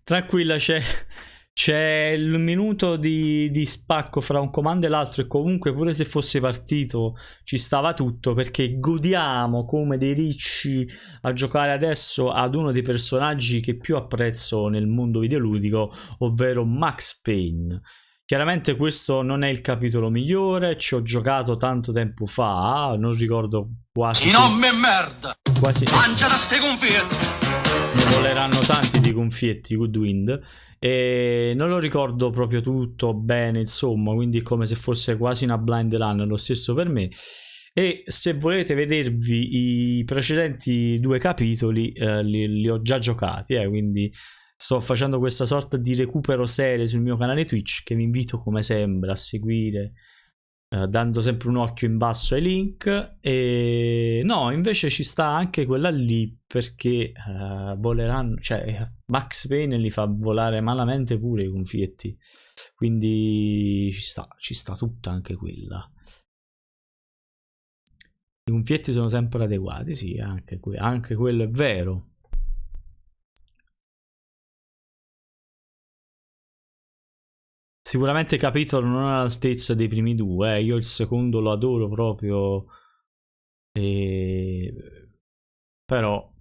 Tranquilla, c'è il minuto di spacco fra un comando e l'altro e comunque pure se fosse partito ci stava tutto, perché godiamo come dei ricci a giocare adesso ad uno dei personaggi che più apprezzo nel mondo videoludico, ovvero Max Payne. Chiaramente questo non è il capitolo migliore, ci ho giocato tanto tempo fa, non ricordo quasi... Non me merda! Quasi... Mangia da ste confietti! Ne voleranno tanti di confietti Goodwind e non lo ricordo proprio tutto bene, insomma, quindi è come se fosse quasi una blind run, lo stesso per me. E se volete vedervi i precedenti 2 capitoli li ho già giocati, quindi sto facendo questa sorta di recupero serie sul mio canale Twitch, che vi invito come sempre a seguire, dando sempre un occhio in basso ai link. E no, invece ci sta anche quella lì, perché voleranno, cioè Max Payne li fa volare malamente pure i confietti, quindi ci sta tutta anche quella. I confietti sono sempre adeguati, sì, anche quello è vero. Sicuramente capitolo non all'altezza dei primi 2, io il secondo lo adoro proprio, però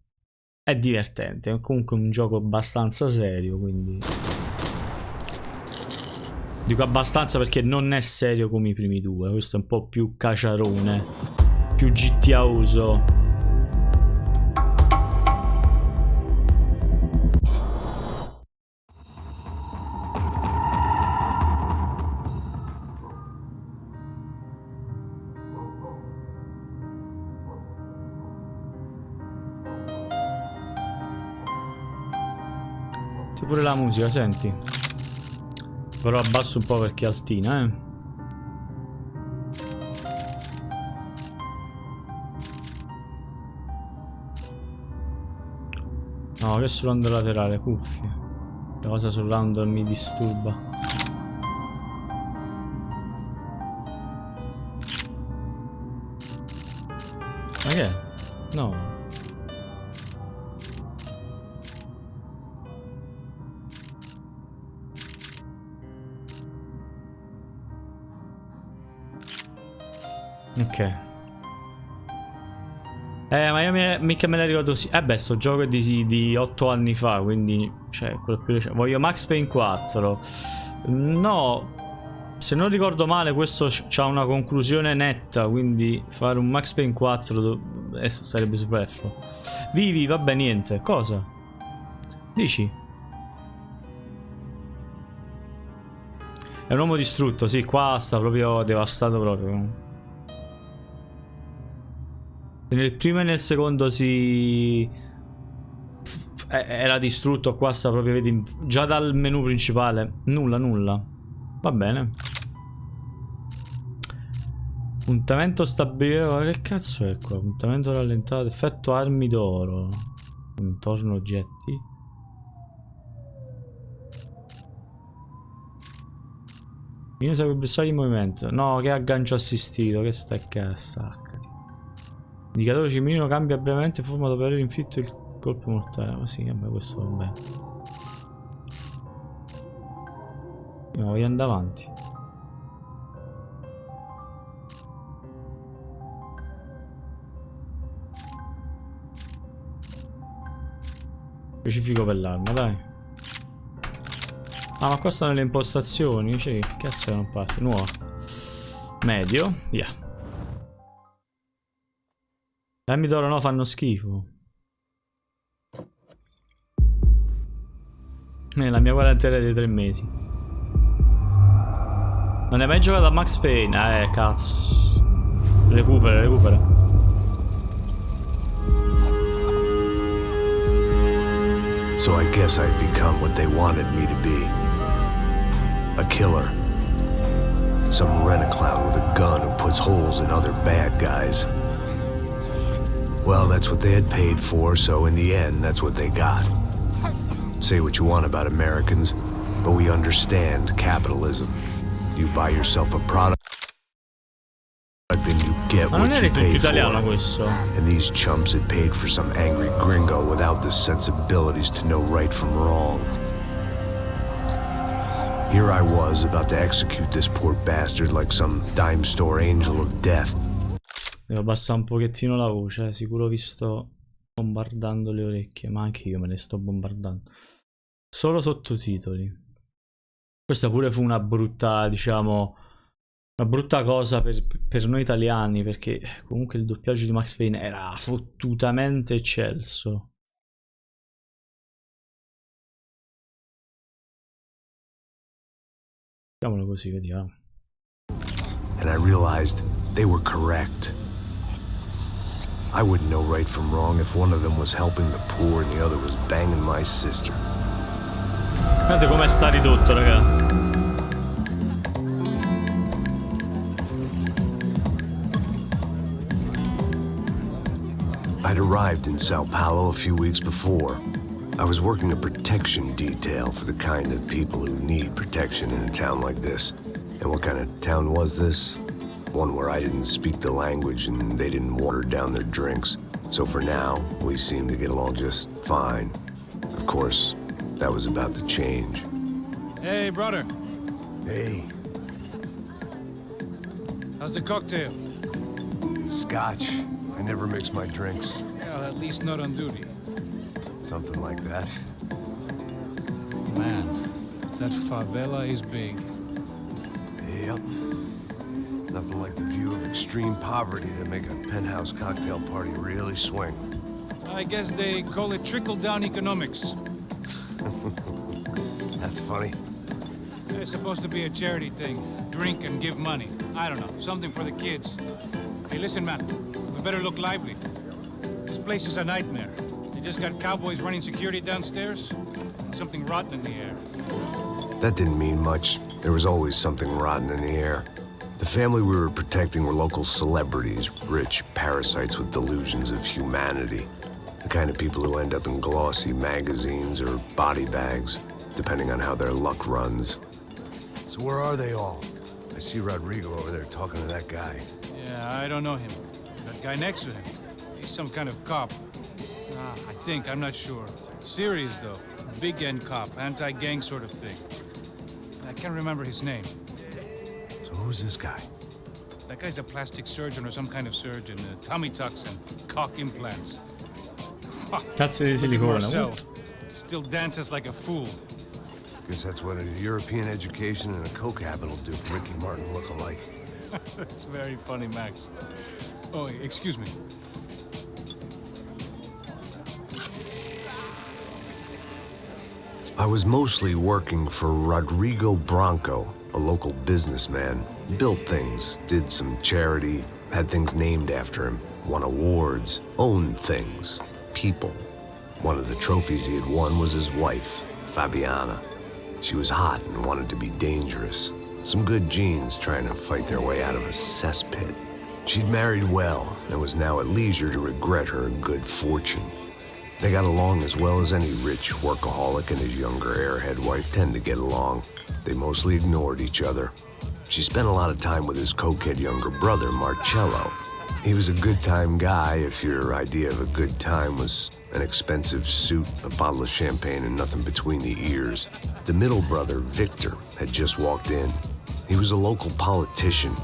è divertente, è comunque un gioco abbastanza serio, quindi dico abbastanza perché non è serio come i primi 2, questo è un po' più caciarone, più GTAoso. C'è pure la musica, senti. Però abbasso un po' perché è altina, No, che sul round laterale, cuffie. La cosa sul round mi disturba. Ma che è? No. Ok. Ma io mica me la ricordo così. Beh, sto gioco è di 8 anni fa, quindi... Cioè, quello più recente. Voglio Max Payne 4. No. Se non ricordo male, questo c'ha una conclusione netta, quindi fare un Max Payne 4 sarebbe superfluo. Vivi, vabbè, niente. Cosa? Dici? È un uomo distrutto, sì, qua sta proprio devastato proprio. Nel primo e nel secondo era distrutto, qua sta proprio, vedi, già dal menu principale. Nulla. Va bene. Puntamento stabilito. Che cazzo è qua? Puntamento rallentato. Effetto armi d'oro. Contorno oggetti. Io segue il bersaglio in movimento. No, che aggancio assistito. Che stai cazzo. Indicatore cimino cambia brevemente forma dopo aver inflitto il colpo mortale. Ma sì, vabbè, questo va bene. No, voglio andare avanti. Specifico per l'arma, dai. Ah, ma qua stanno le impostazioni. Cioè, che cazzo è una parte? Nuova. Medio, via. Le armi d'oro no, fanno schifo. La mia quarantena dei 3 mesi. Non hai mai giocato a Max Payne? Cazzo. Recupera. So I guess I've become what they wanted me to be. A killer. Some rent-a-clown with a gun who puts holes in other bad guys. Well, that's what they had paid for, so in the end, that's what they got. Say what you want about Americans, but we understand capitalism. You buy yourself a product, then you get what you pay for. And these chumps had paid for some angry gringo without the sensibilities to know right from wrong. Here I was, about to execute this poor bastard like some dime store angel of death. Devo abbassare un pochettino la voce, sicuro vi sto bombardando le orecchie, ma anche io me le sto bombardando. Solo sottotitoli. Questa pure fu una brutta, diciamo, una brutta cosa per noi italiani, perché comunque il doppiaggio di Max Payne era fottutamente eccelso. Facciamolo così, vediamo. And I realized they were correct. I wouldn't know right from wrong if one of them was helping the poor and the other was banging my sister. Guardate come sta ridotto, raga. I'd arrived in Sao Paulo a few weeks before. I was working a protection detail for the kind of people who need protection in a town like this. And what kind of town was this? One where I didn't speak the language and they didn't water down their drinks. So for now, we seemed to get along just fine. Of course, that was about to change. Hey, brother. Hey, How's the cocktail? it's scotch. I never mix my drinks. Well, at least not on duty. Something like that. Man, that favela is big. Yep. Nothing like the view of extreme poverty to make a penthouse cocktail party really swing. I guess they call it trickle-down economics. That's funny. It's supposed to be a charity thing. Drink and give money. I don't know, something for the kids. Hey, listen, man. We better look lively. This place is a nightmare. They just got cowboys running security downstairs. Something rotten in the air. That didn't mean much. There was always something rotten in the air. The family we were protecting were local celebrities, rich parasites with delusions of humanity. The kind of people who end up in glossy magazines or body bags, depending on how their luck runs. So where are they all? I see Rodrigo over there talking to that guy. Yeah, I don't know him. That guy next to him. He's some kind of cop. I think, I'm not sure. Serious, though. Big end cop, anti-gang sort of thing. I can't remember his name. So who's this guy? That guy's a plastic surgeon or some kind of surgeon. Tummy tucks and cock implants. Cazzo di silicone. Marcel still dances like a fool. Guess that's what a European education and a coke habit will do for Ricky Martin look-alike. That's very funny, Max. Oh, excuse me. I was mostly working for Rodrigo Branco, a local businessman. Built things, did some charity, had things named after him, won awards, owned things, people. One of the trophies he had won was his wife, Fabiana. She was hot and wanted to be dangerous. Some good genes trying to fight their way out of a cesspit. She'd married well and was now at leisure to regret her good fortune. They got along as well as any rich workaholic and his younger airhead wife tend to get along. They mostly ignored each other. She spent a lot of time with his cokehead younger brother, Marcello. He was a good-time guy if your idea of a good time was an expensive suit, a bottle of champagne, and nothing between the ears. The middle brother, Victor, had just walked in. He was a local politician.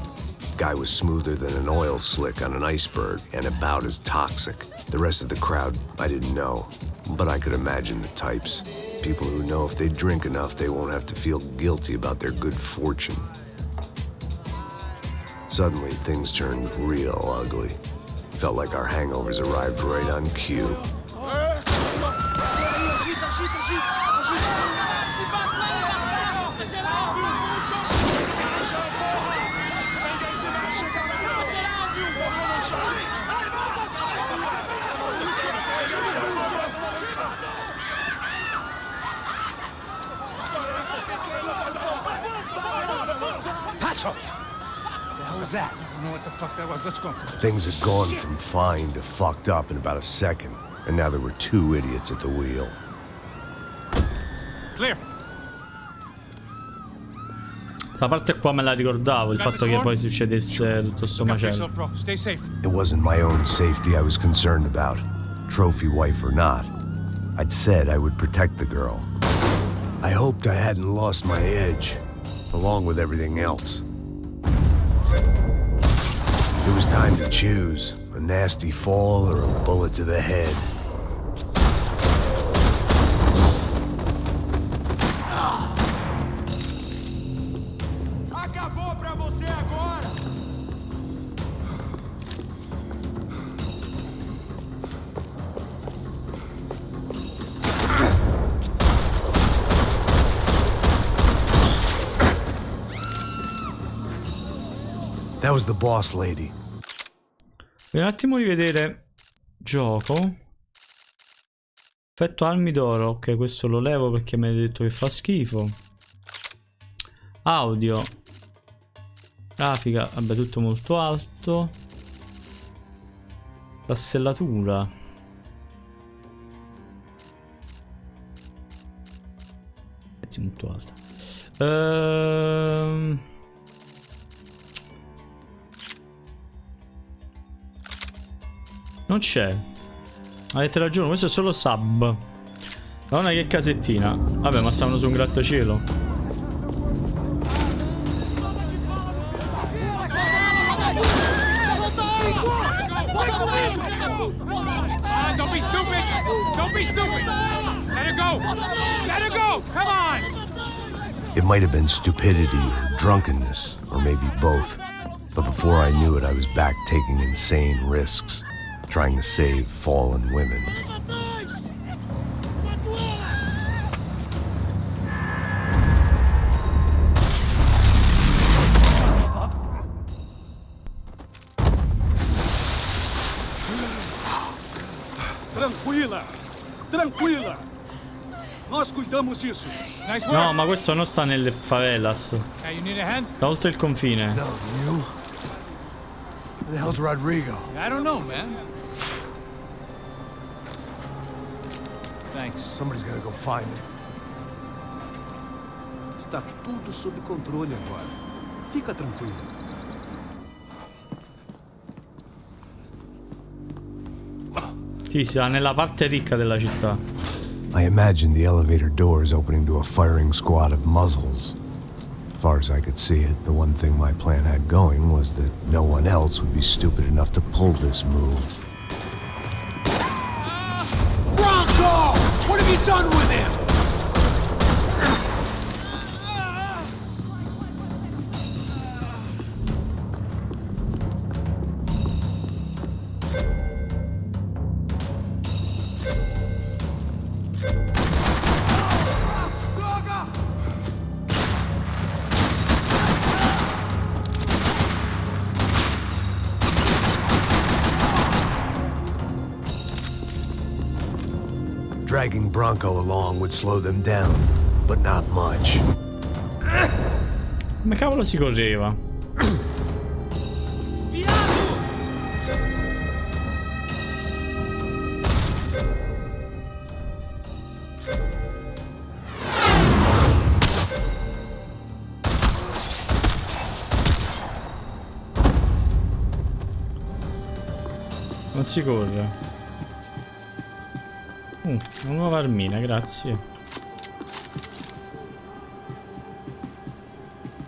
Guy was smoother than an oil slick on an iceberg and about as toxic. The rest of the crowd, I didn't know, but I could imagine the types. People who know if they drink enough, they won't have to feel guilty about their good fortune. Suddenly, things turned real ugly. Felt like our hangovers arrived right on cue. That? I don't know what the fuck that was. Let's go. Things had gone from fine to fucked up in about a second, and now there were two idiots at the wheel. Clear. Questa parte qua me la ricordavo, il fatto che poi succedesse tutto sto macello. Stay safe. It wasn't my own safety I was concerned about, trophy wife or not. I'd said I would protect the girl. I hoped I hadn't lost my edge. along with everything else. It was time to choose, a nasty fall or a bullet to the head. Acabou pra você agora! That was the boss lady. Un attimo di vedere. Gioco. Effetto armi d'oro. Ok, questo lo levo perché mi hai detto che fa schifo. Audio. Grafica, vabbè, tutto molto alto. Tassellatura. Molto alta. Non c'è. Avete ragione, questo è solo sub. Madonna che casettina. Vabbè, ma stavano su un grattacielo. Don't be stupid! Don't be stupid! Let her go! Let her go! Come on! It might have been stupidity or drunkenness, or maybe both. But before I knew it, I was back taking insane risks, trying to save fallen women. Tranquila! Tranquila! Nós cuidamos disso. Nice work! No, ma questo non sta nelle favelas. Hey, you need a hand? Da oltre il confine. No, you? Where the hell's Rodrigo? I don't know, man. Thanks. Somebody's gotta go find him. Está tudo sob controle agora. Fica tranquilo. Sì, sta nella parte ricca della città. I imagined the elevator doors opening to a firing squad of muzzles. As far as I could see it, the one thing my plan had going was that no one else would be stupid enough to pull this move. Bronco! What have you done with him? Dragging Bronco along would slow them down, but not much. Come cavolo si correva? Non si corre. Una nuova armina, grazie.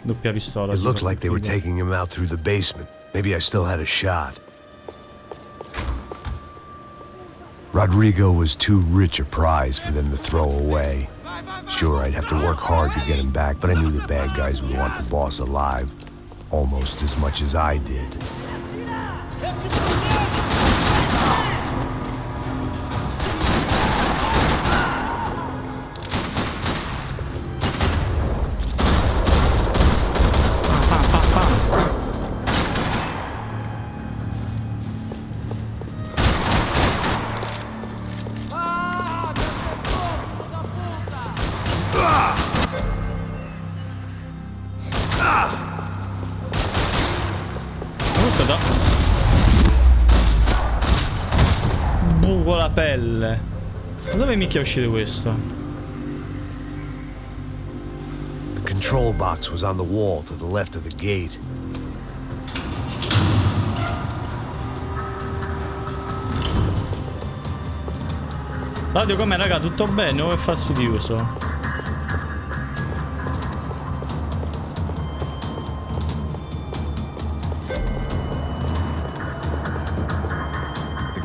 Doppia pistola. It looked like they were taking him out through the basement. Maybe I still had a shot. Rodrigo was too rich a prize for them to throw away. Sure, I'd have to work hard to get him back, but I knew the bad guys would want the boss alive almost as much as I did. Buco la pelle. Ma dove minchia è uscito questo? The control box was on the wall to the left of the gate. Radio com'è, raga? Tutto bene o è fastidioso?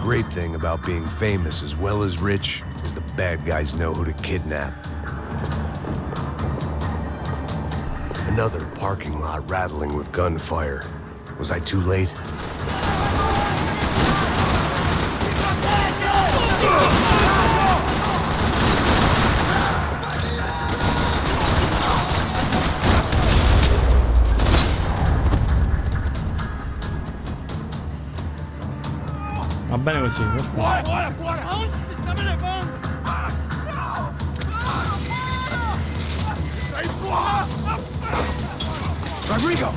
great thing about being famous as well as rich is the bad guys know who to kidnap. Another parking lot rattling with gunfire. Was I too late? Va bene così, perfetto. Rodrigo!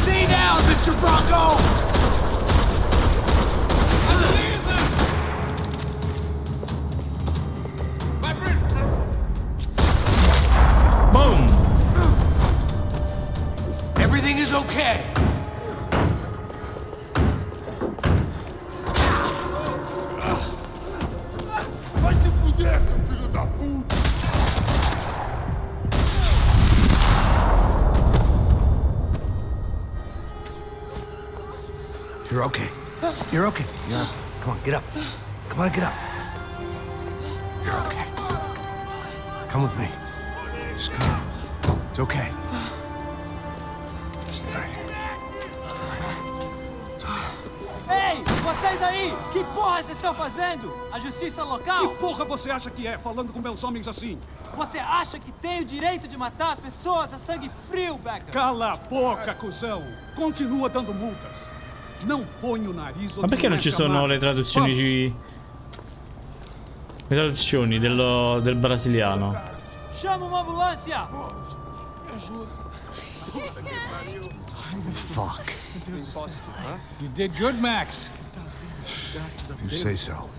Stay down, Mr. Bronco! Boom! Everything is okay. You're okay. You're okay. Yeah. Come on, get up. Come on, get up. You're okay. Come with me. Just come. It's okay. Stay right here. Ei, vocês aí! Que porra vocês estão fazendo? A justiça local? Que porra você acha que é, falando com meus homens assim? Você acha que tem o direito de matar as pessoas a sangue frio, Becker? Cala a boca, cuzão! Continua dando multas. Não põe o nariz onde Ma perché non ci sono le traduzioni del brasiliano? Chama uma ambulância! Fuck. You did good, Max. You say so.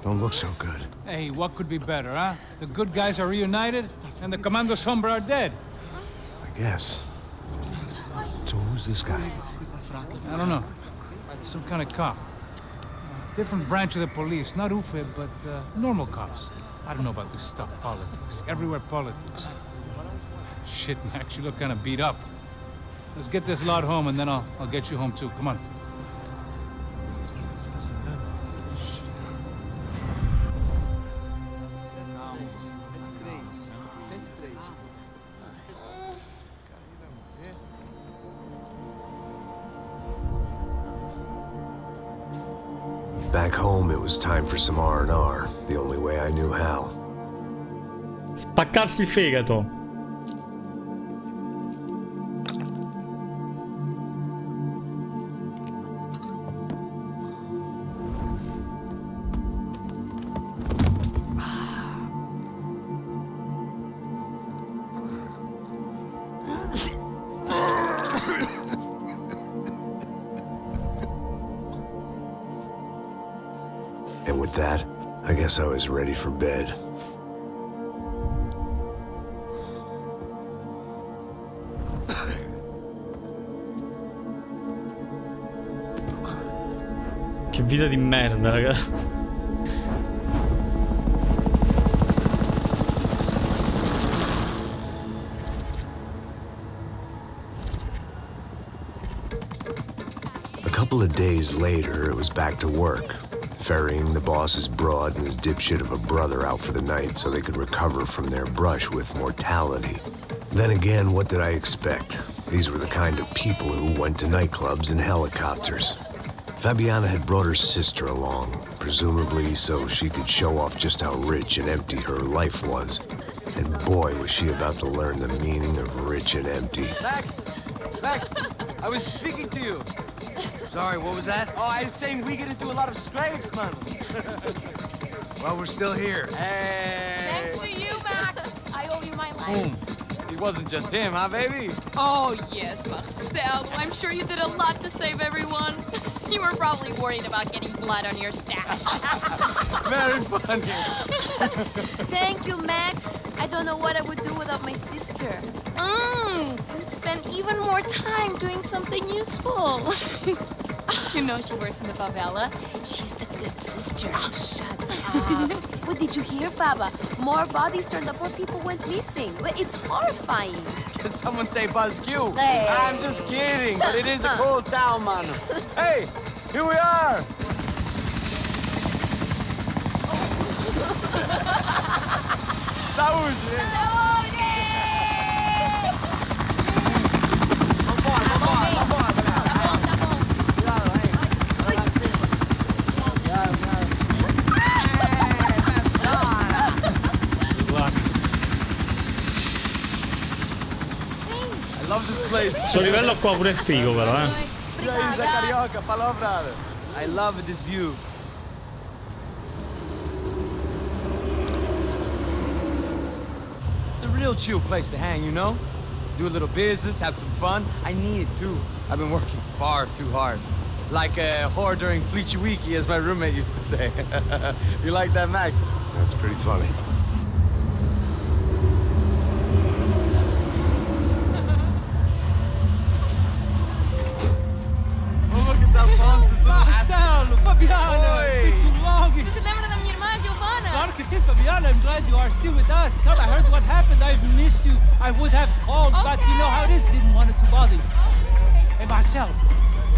Don't look so good. Hey, what could be better, huh? The good guys are reunited, and the Commando Sombra are dead. I guess. So who's this guy? I don't know. Some kind of cop. Different branch of the police. Not UFE, but normal cops. I don't know about this stuff, politics. Everywhere politics. Shit, Max, you look kind of beat up. Let's get this lot home, and then I'll get you home, too. Come on. Back home, it was time for some R&R, the only way I knew how. Spaccarsi il fegato. And with that, I guess I was ready for bed. Che vita di merda, raga. A couple of days later, it was back to work, ferrying the boss's broad and his dipshit of a brother out for the night so they could recover from their brush with mortality. Then again, what did I expect? These were the kind of people who went to nightclubs in helicopters. Fabiana had brought her sister along, presumably so she could show off just how rich and empty her life was. And boy, was she about to learn the meaning of rich and empty. Max, I was speaking to you. Sorry, what was that? Oh, I was saying we get into a lot of scrapes, man. Well, we're still here. Hey. Thanks to you, Max. I owe you my life. It wasn't just him, huh, baby? Oh, yes, Marcel. I'm sure you did a lot to save everyone. You were probably worried about getting blood on your stash. Very funny. Thank you, Max. I don't know what I would do without my sister. Spend even more time doing something useful. You know she works in the favela. She's the good sister. Oh, shut up. What did you hear, Baba? More bodies turned up where people went missing. It's horrifying. Did someone say Buzz Q? Hey. I'm just kidding, but it is a cool town, man. Hey, here we are. Saúde! Questo livello qua pure è figo però, Carioca, palavra. I love this view. It's a real chill place to hang, you know? Do a little business, have some fun. I need it too. I've been working far too hard. Like a whore during Fleechy Weeky, as my roommate used to say. You like that, Max? That's pretty funny. Marcelo, Fabiana, it's been too long. Você se lembra da minha irmã, Giovanna? Claro que sim, Fabiana. I'm glad you are still with us. Come, I heard what happened. I've missed you. I would have called, but you know how it is. Didn't want it to bother you. Hey, Marcelo,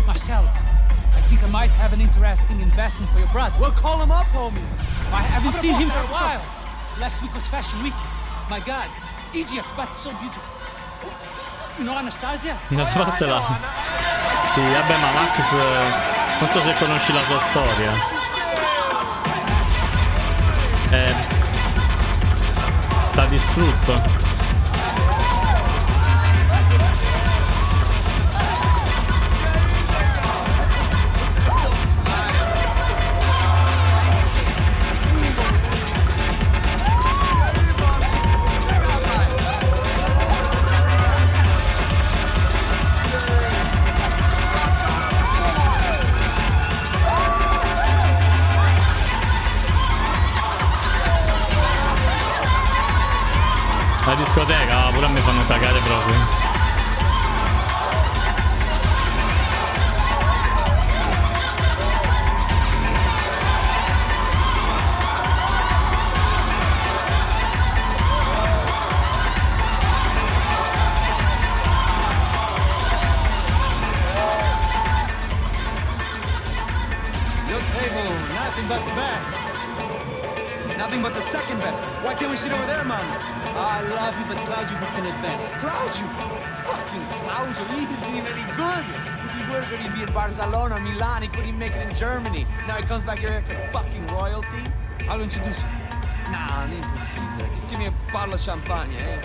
I think I might have an interesting investment for your brother. Well, call him up, homie. I haven't seen him for a while. Last week was Fashion Week. My God, Egypt, but so beautiful. You know Anastasia? Una parte là. Sì, vabbè, ma Max, non so se conosci la sua storia. Sta distrutto. La discoteca, pure a me fanno cagare proprio. Your table, nothing but the best. Nothing but the second best. Why can't we sit over there, man? I love you, but Claudio booked in advance. Claudio? Fucking Claudio, he isn't even any good. If he were going to be in Barcelona, Milan, he couldn't make it in Germany. Now he comes back here and acts like fucking royalty. I'll introduce you. Nah, nem precisa. Just give me a bottle of champagne, eh?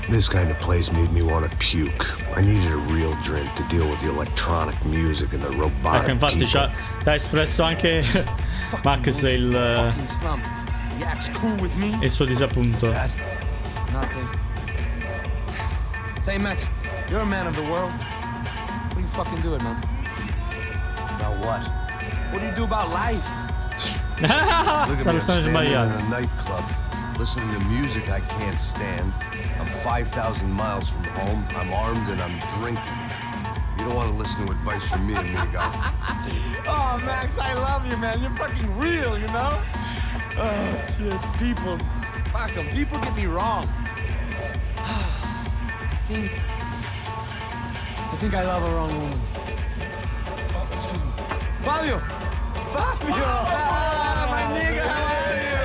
This kind of place made me want to puke. I needed a real drink to deal with the electronic music and the robotic Ecco, infatti people. c'ha espresso anche Max il suo disappunto. Nothing. Say, Max, you're a man of the world. What do you fucking do it, man? About what? What do you do about life? Look at me, I'm persona standing in sbagliata. a nightclub, listening to music I can't stand. I'm 5,000 miles from home. I'm armed and I'm drinking. You don't want to listen to advice from me, amigo. Oh, Max, I love you, man. You're fucking real, you know? Oh, shit. People. Fuck them. People get me wrong. I think I love a wrong woman. Oh, excuse me. Fabio! Fabio! Ah, my nigga, how are you?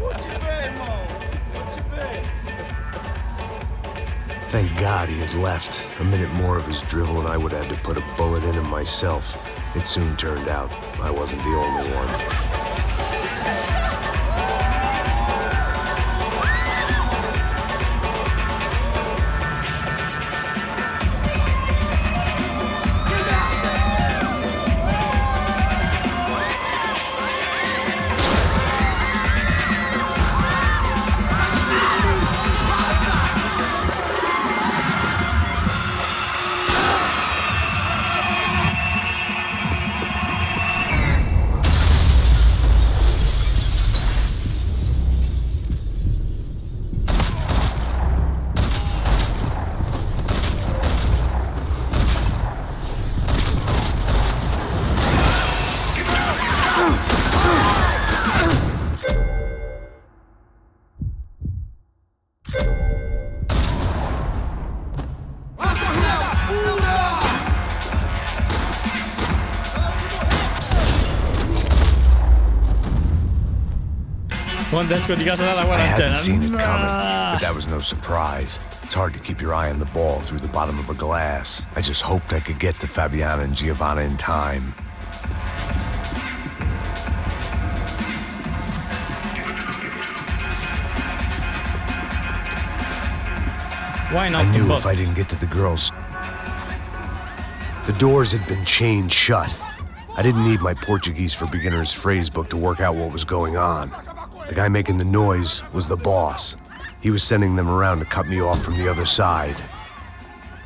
What you been, Mo? What you been? Thank God he had left. A minute more of his drivel and I would have had to put a bullet in him myself. It soon turned out I wasn't the only one. Quando esco di casa dalla I quarantena. hadn't seen it coming, but that was no surprise. It's hard to keep your eye on the ball through the bottom of a glass. I just hoped I could get to Fabiana and Giovanna in time. Why not? I knew but if I didn't get to the girls... The doors had been chained shut. I didn't need my Portuguese for Beginners phrase book to work out what was going on. The guy making the noise was the boss. He was sending them around to cut me off from the other side.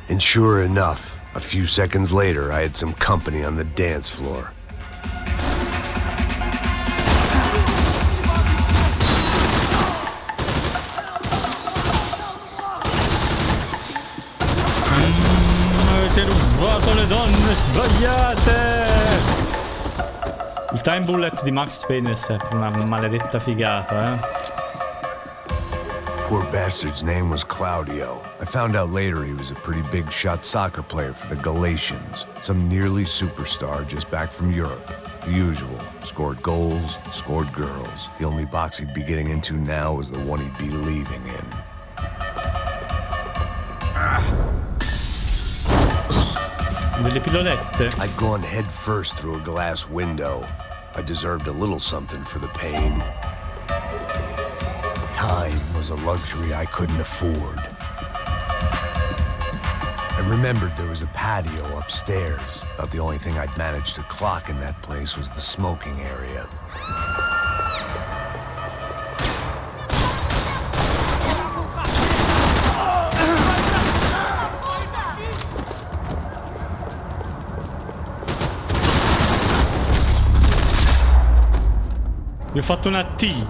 And sure enough, a few seconds later, I had some company on the dance floor. Avete rubato le donne sbagliate! Il time bullet di Max Payne è sempre una maledetta figata, eh. Poor bastard's name was Claudio. I found out later he was a pretty big shot soccer player for the Galatians. Some nearly superstar just back from Europe. The usual. Scored goals, scored girls. The only box he'd be getting into now was the one he'd be leaving in. Delle pillolette. I'd gone head first through a glass window. I deserved a little something for the pain. Time was a luxury I couldn't afford. I remembered there was a patio upstairs. About the only thing I'd managed to clock in that place was the smoking area. Vi ho fatto una T.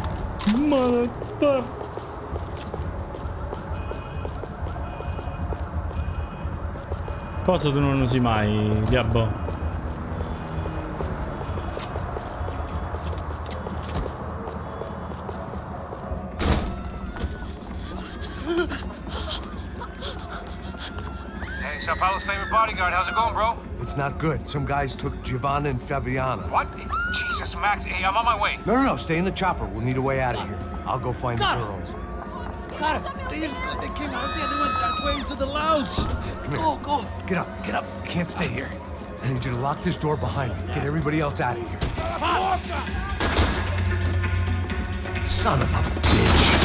Cosa tu non usi mai, diabbo? Hey, Sao Paulo's favorite bodyguard. How's it going, bro? It's not good. Some guys took Giovanna and Fabiana. What? Jesus, Max. Hey, I'm on my way. No, stay in the chopper. We'll need a way out of here. I'll go find the girls. Got it. They came out there. They went that way into the lounge. Come here. Go. Get up. Can't stay here. I need you to lock this door behind me. Get everybody else out of here. Son of a bitch.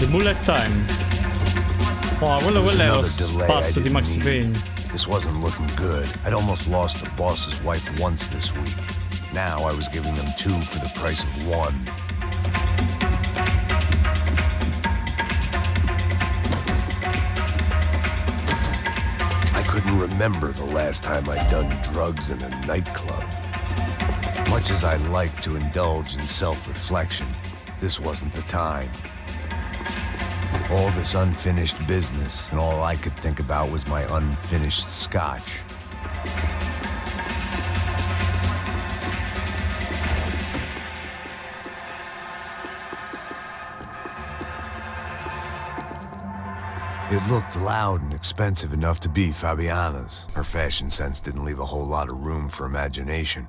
Bullet time. Oh, quello è lo spasso di Max Payne. This wasn't looking good. I'd almost lost the boss's wife once this week. Now I was giving them 2 for the price of 1. I couldn't remember the last time I'd done drugs in a nightclub. Much as I like to indulge in self-reflection, this wasn't the time. All this unfinished business, and all I could think about was my unfinished scotch. It looked loud and expensive enough to be Fabiana's. Her fashion sense didn't leave a whole lot of room for imagination,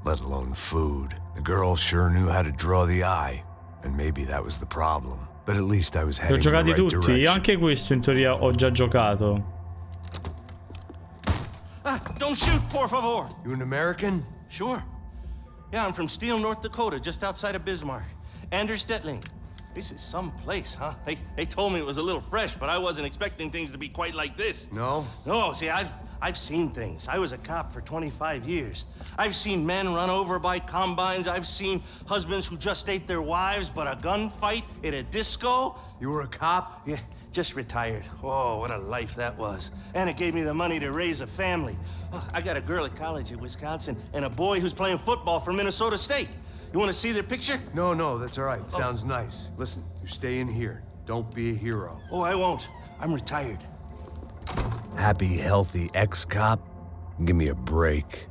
let alone food. The girl sure knew how to draw the eye, and maybe that was the problem. But at least I was heading in the right tutti, direction. anche questo in teoria ho già giocato. Don't shoot, por favor. You an American? Sure. Yeah, I'm from Steele, North Dakota, just outside of Bismarck. Anders Stetling. This is some place, huh? They told me it was a little fresh, but I wasn't expecting things to be quite like this. No? No, see, I've seen things. I was a cop for 25 years. I've seen men run over by combines. I've seen husbands who just ate their wives, but a gunfight at a disco. You were a cop? Yeah, just retired. Oh, what a life that was. And it gave me the money to raise a family. Oh, I got a girl at college at Wisconsin and a boy who's playing football for Minnesota State. You want to see their picture? No, that's all right. Sounds nice. Listen, you stay in here. Don't be a hero. Oh, I won't. I'm retired. Happy, healthy ex-cop? Give me a break.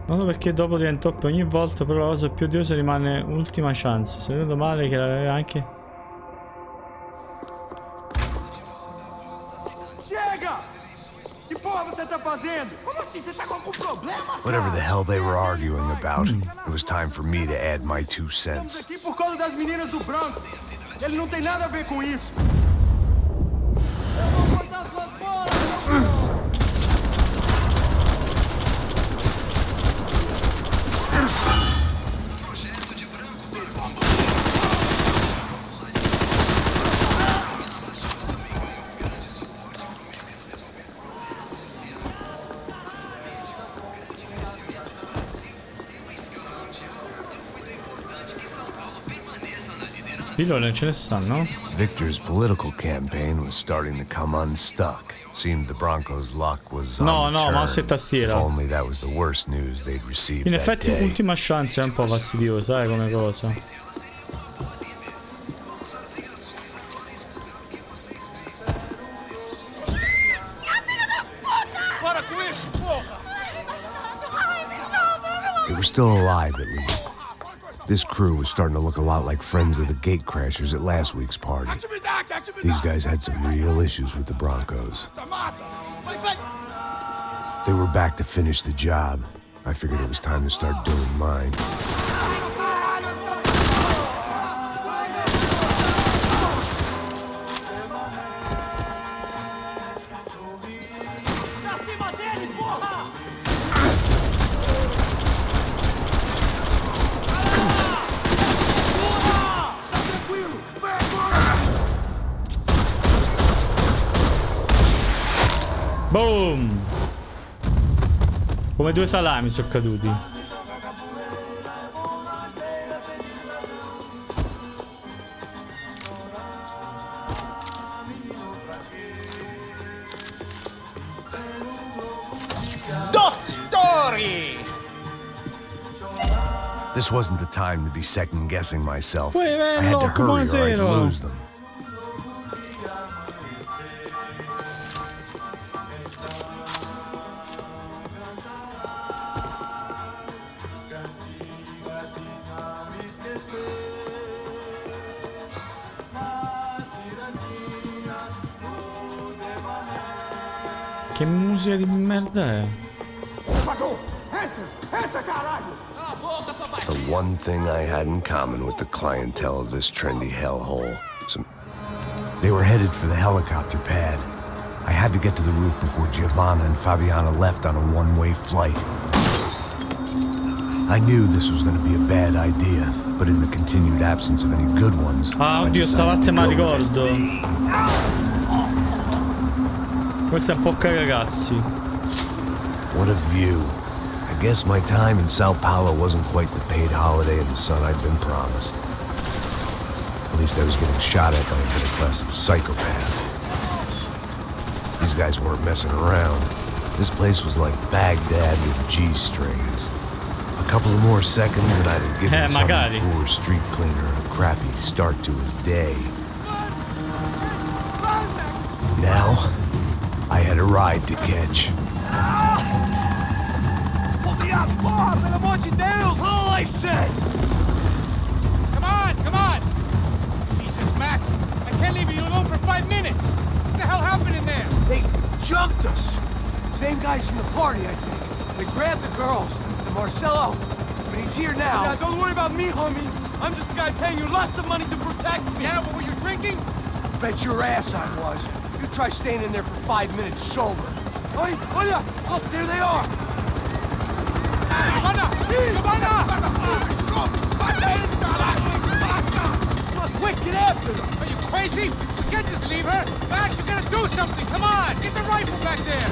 Noto perché dopo diventa top ogni volta, però la cosa più odiosa rimane ultima chance. Se vedo male che l'aveva anche. Chega! Que porra você tá fazendo? Como assim? Você tá com algum problema? Whatever the hell they were arguing about, it was time for me to add my 2 Estamos cents. aqui por causa das meninas do branco. Ele não tem nada a ver com isso. Eu vou cortar suas bolas, seu Pilone ce ne stanno? Victor's political campaign was starting to come unstuck. Seemed the Broncos' luck was No, on the turn. mouse e tastiera. If only that was the worst news they'd received In that effetti day. ultima chance è un po' fastidiosa, come cosa. They were still alive, at least. This crew was starting to look a lot like friends of the gatecrashers at last week's party. These guys had some real issues with the Broncos. They were back to finish the job. I figured it was time to start doing mine. Boom! Come 2 salami sono caduti. Dottori! This wasn't the time to be second-guessing myself. Uè, I had to Lock, hurry or I'd buonasera. lose them. Che musica di merda è? The one thing I had in common with the clientele of this trendy hellhole. They were headed for the helicopter pad. I had to get to the roof before Giovanna and Fabiana left on a one-way flight. I knew this was going to be a bad idea, but in the continued absence of any good ones, Ah, I oddio, sta decided parte to me la go with it. ricordo. Questo è un po' cagacazzi. What a view. I guess my time in Sao Paulo wasn't quite the paid holiday in the sun I'd been promised. At least I was getting shot at by a middle-class psychopath. These guys weren't messing around. This place was like Baghdad with G-strings. A couple of more seconds and I'd have given some magari. poor street cleaner a crappy start to his day. Now, I had a ride to catch. Pull me up, porra, pelo amor de Deus! All I said! Come on! Jesus, Max, I can't leave you alone for 5 minutes. What the hell happened in there? They jumped us. Same guys from the party, I think. They grabbed the girls, and Marcelo, but he's here now. Yeah, don't worry about me, homie. I'm just the guy paying you lots of money to protect me. Yeah, but were you drinking? Bet your ass I was. You try staying in there for 5 minutes sober. Oi, olha! Look, there they are! Giovanna! Quick, get after them! Are you crazy? We can't just leave her! Max, you gotta do something! Come on! Get the rifle back there!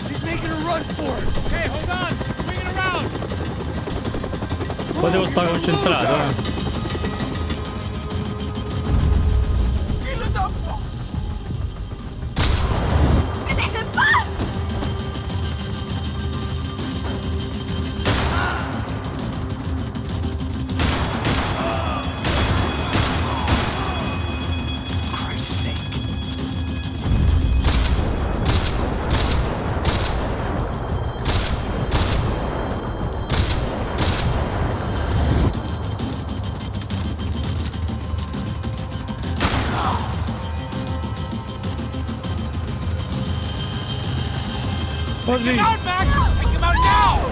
She's making a run for it! Okay, hold on! Swing it around! Poi devo stare concentrato, Take him out, Max! Take him out now!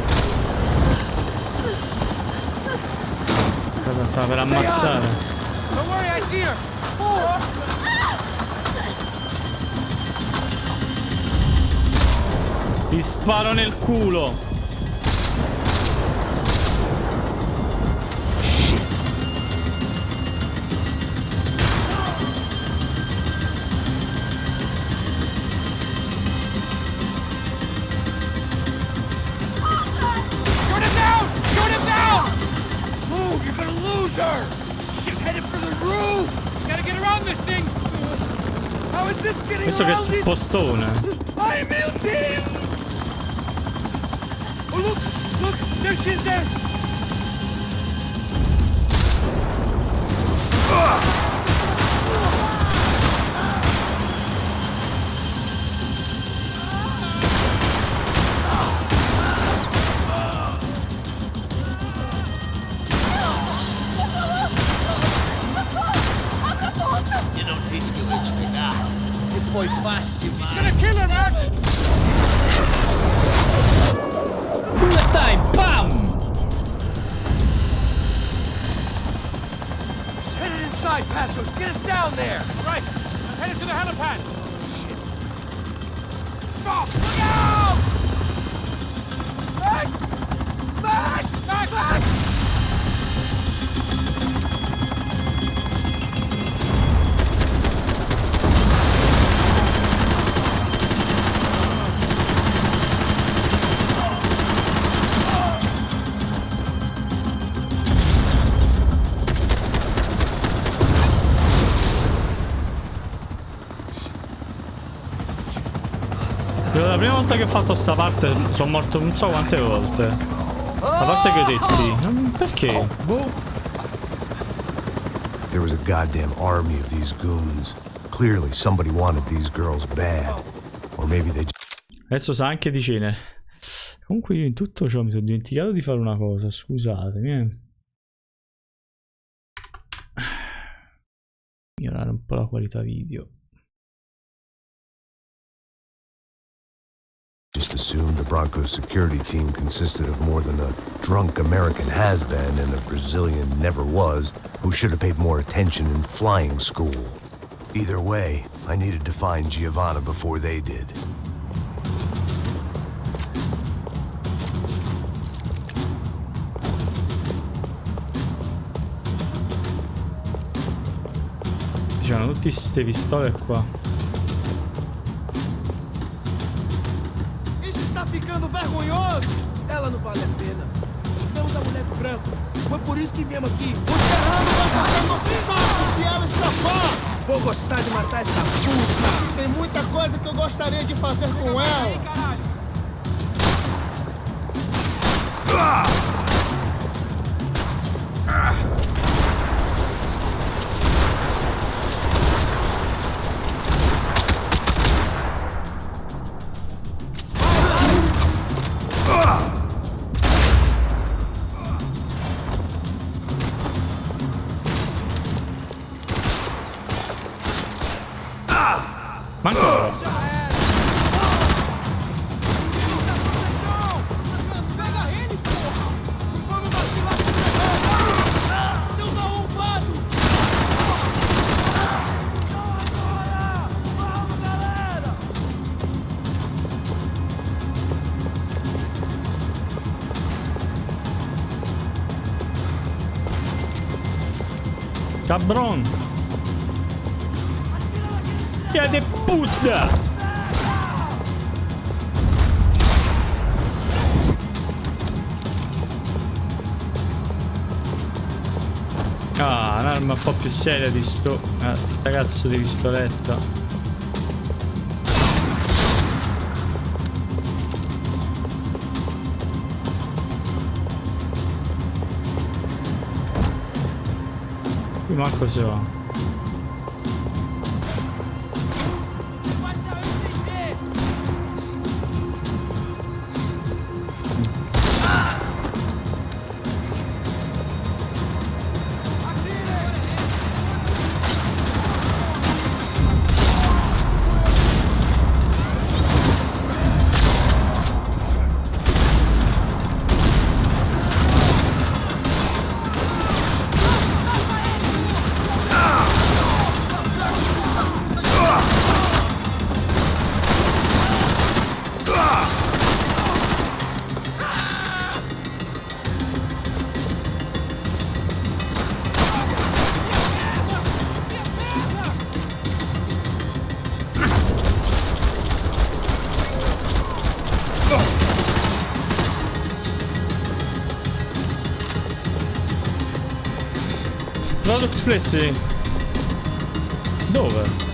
cosa sta per ammazzare. Don't worry, I see her! Ti sparo nel culo. Questo che è sul postone. Ai mio Dio! Oh, look! Look! There she is there! He's gonna kill her, Max! Bullet time! Bam! She's headed inside, Passos. Get us down there! Right. I'm headed to the helipad. Shit. Stop! Look out! Max! Max! Max! Max! La prima volta che ho fatto sta parte sono morto non so quante volte. A parte che ho detti. Perché? Boh. There was a goddamn army of these goons. Clearly somebody wanted these girls bad. Or maybe they Adesso sa anche di cene. Comunque io in tutto ciò mi sono dimenticato di fare una cosa, scusatemi. Migliorare un po' la qualità video. just assumed the Broncos security team consisted of more than a drunk American has-been and a Brazilian never-was who should have paid more attention in flying school. Either way, I needed to find Giovanna before they did. C'hanno tutte queste pistole qua. Isso está ficando vergonhoso! Ela não vale a pena. Temos a mulher do branco. Foi por isso que viemos aqui. O Serrano vai matar nosso saco se ela escapar! Vou gostar de matar essa puta! Tem muita coisa que eu gostaria de fazer com ela. Manco. Cabron! Tia de puta! Ah, un'arma un po' più seria di sta cazzo di pistoletta. Qui manco si va. Product Place. Dove?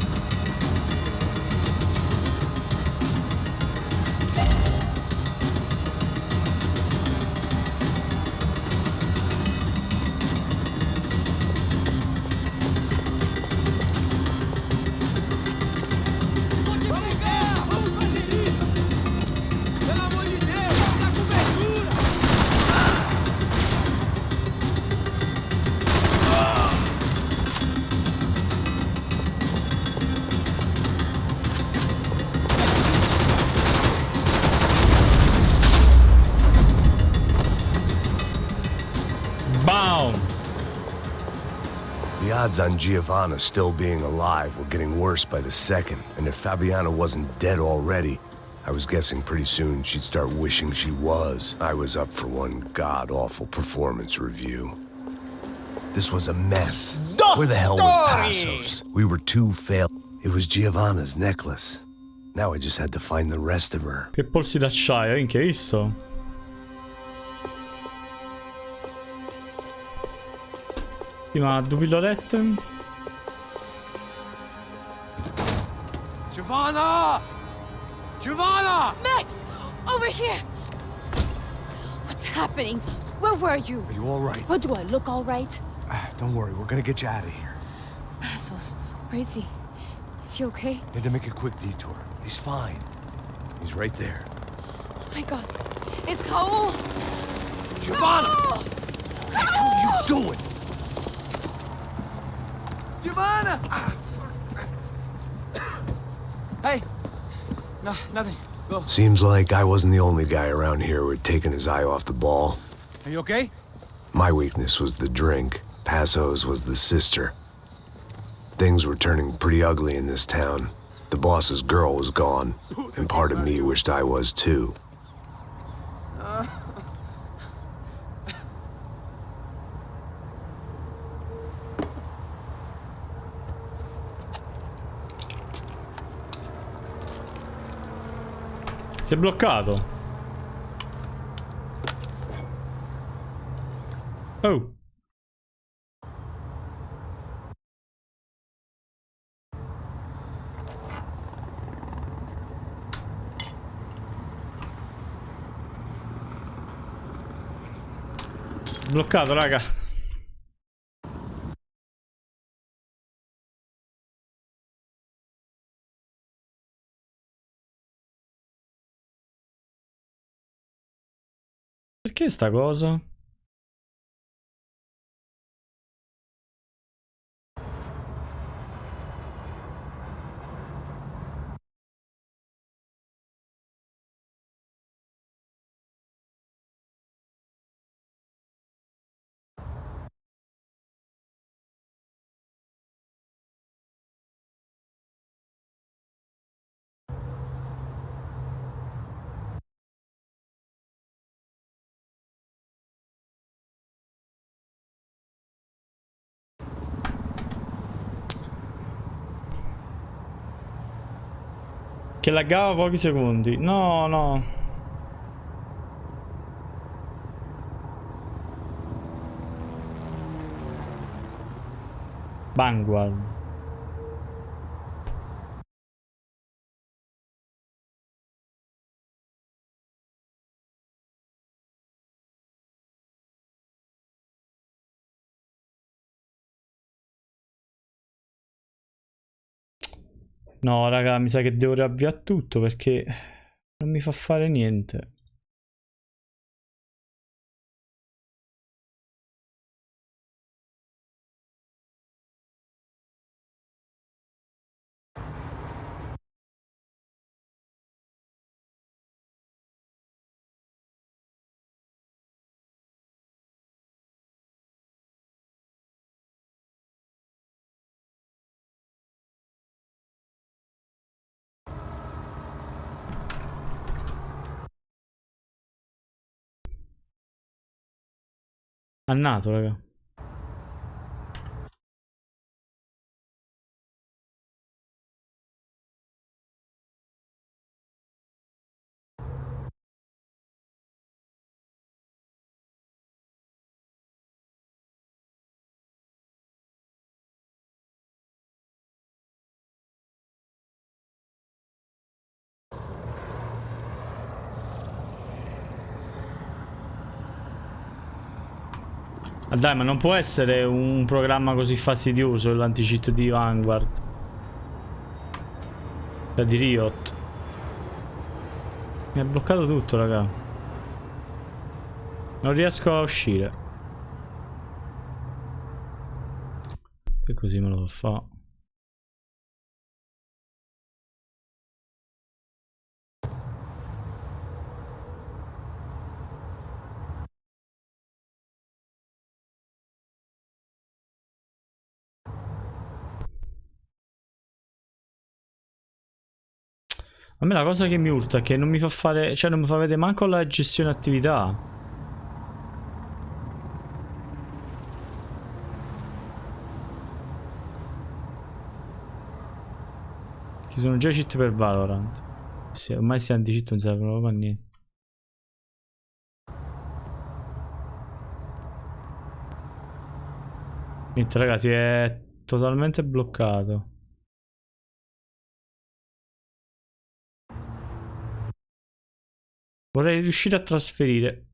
The odds on Giovanna still being alive were getting worse by the second, and if Fabiana wasn't dead already, I was guessing pretty soon she'd start wishing she was. I was up for one god-awful performance review. This was a mess. Where the hell was Passos? We were two failed. It was Giovanna's necklace. Now I just had to find the rest of her. Che polsi d'acciaio, che hai visto? Sì, ma due pillolette? Giovanna! Giovanna! Max! Over here! What's happening? Where were you? Are you all right? What, do I look all right? Don't worry, we're gonna get you out of here. Passos, where is he? Is he okay? Need to make a quick detour. He's fine. He's right there. Oh my god. It's Raul! Giovanna! Raul! What the hell are you doing? Giovanna! Hey! No, nothing. Go. Seems like I wasn't the only guy around here who had taken his eye off the ball. Are you okay? My weakness was the drink. Passos was the sister. Things were turning pretty ugly in this town. The boss's girl was gone, and part of me wished I was too. Si è bloccato. Oh. Bloccato, raga. Perché sta cosa? Che laggava pochi secondi. No, no. Vanguard. No, raga, mi sa che devo riavviare tutto perché non mi fa fare niente. Annato, raga. Ah, dai, ma non può essere un programma così fastidioso l'anti-cheat di Vanguard. Cioè di Riot. Mi ha bloccato tutto, raga. Non riesco a uscire. Se così me lo fa. A me la cosa che mi urta è che non mi fa fare, cioè non mi fa vedere manco la gestione attività. Ci sono già cheat per Valorant. Sì, ormai si anti-cheat non servono proprio a niente. Niente, ragazzi, è totalmente bloccato. Vorrei riuscire a trasferire.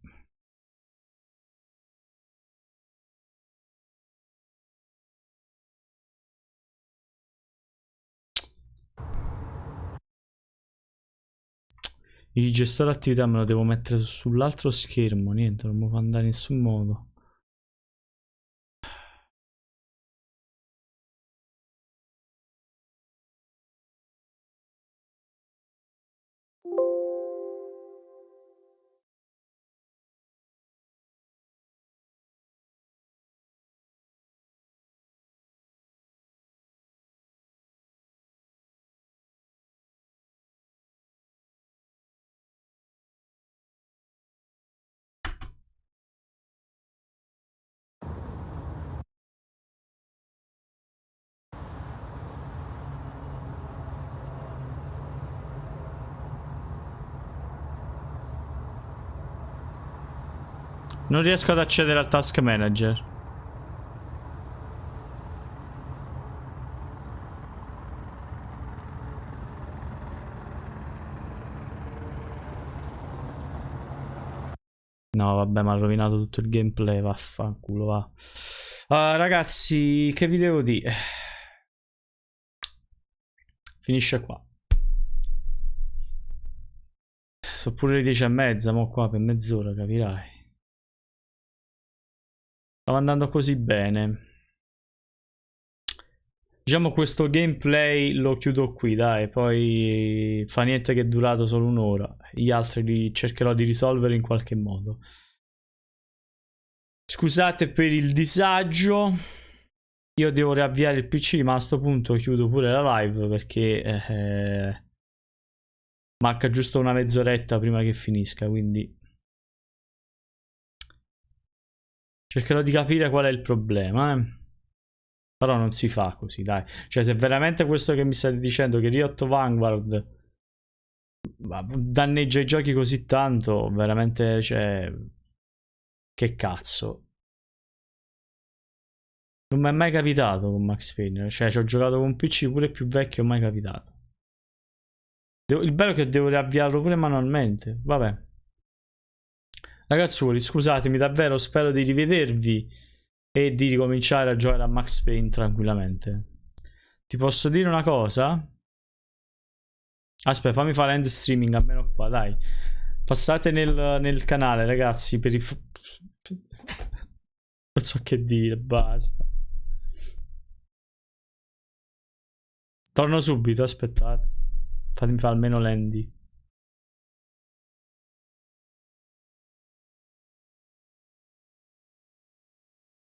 Il gestore attività me lo devo mettere sull'altro schermo. Niente, non mi fa andare in nessun modo. Non riesco ad accedere al task manager. No, vabbè, mi ha rovinato tutto il gameplay. Vaffanculo, va. Ragazzi, che vi devo dire? Finisce qua. Sono pure le 10:30, mo qua per mezz'ora, capirai. Stava andando così bene. Diciamo questo gameplay lo chiudo qui, dai. Poi fa niente che è durato solo un'ora. Gli altri li cercherò di risolvere in qualche modo. Scusate per il disagio. Io devo riavviare il PC, ma a sto punto chiudo pure la live perché manca giusto una mezz'oretta prima che finisca, quindi cercherò di capire qual è il problema, Però non si fa così, dai. Cioè, se veramente questo che mi state dicendo, che Riot Vanguard danneggia i giochi così tanto, veramente, cioè, che cazzo. Non mi è mai capitato con Max Payne, cioè ci ho giocato con un PC pure più vecchio, mai capitato. Il bello è che devo riavviarlo pure manualmente, vabbè. Ragazzuoli, scusatemi davvero, spero di rivedervi e di ricominciare a giocare a Max Payne tranquillamente. Ti posso dire una cosa? Aspetta, fammi fare end streaming almeno qua, dai. Passate nel canale, ragazzi, per i... Non so che dire, basta. Torno subito, aspettate. Fatemi fare almeno l'endy.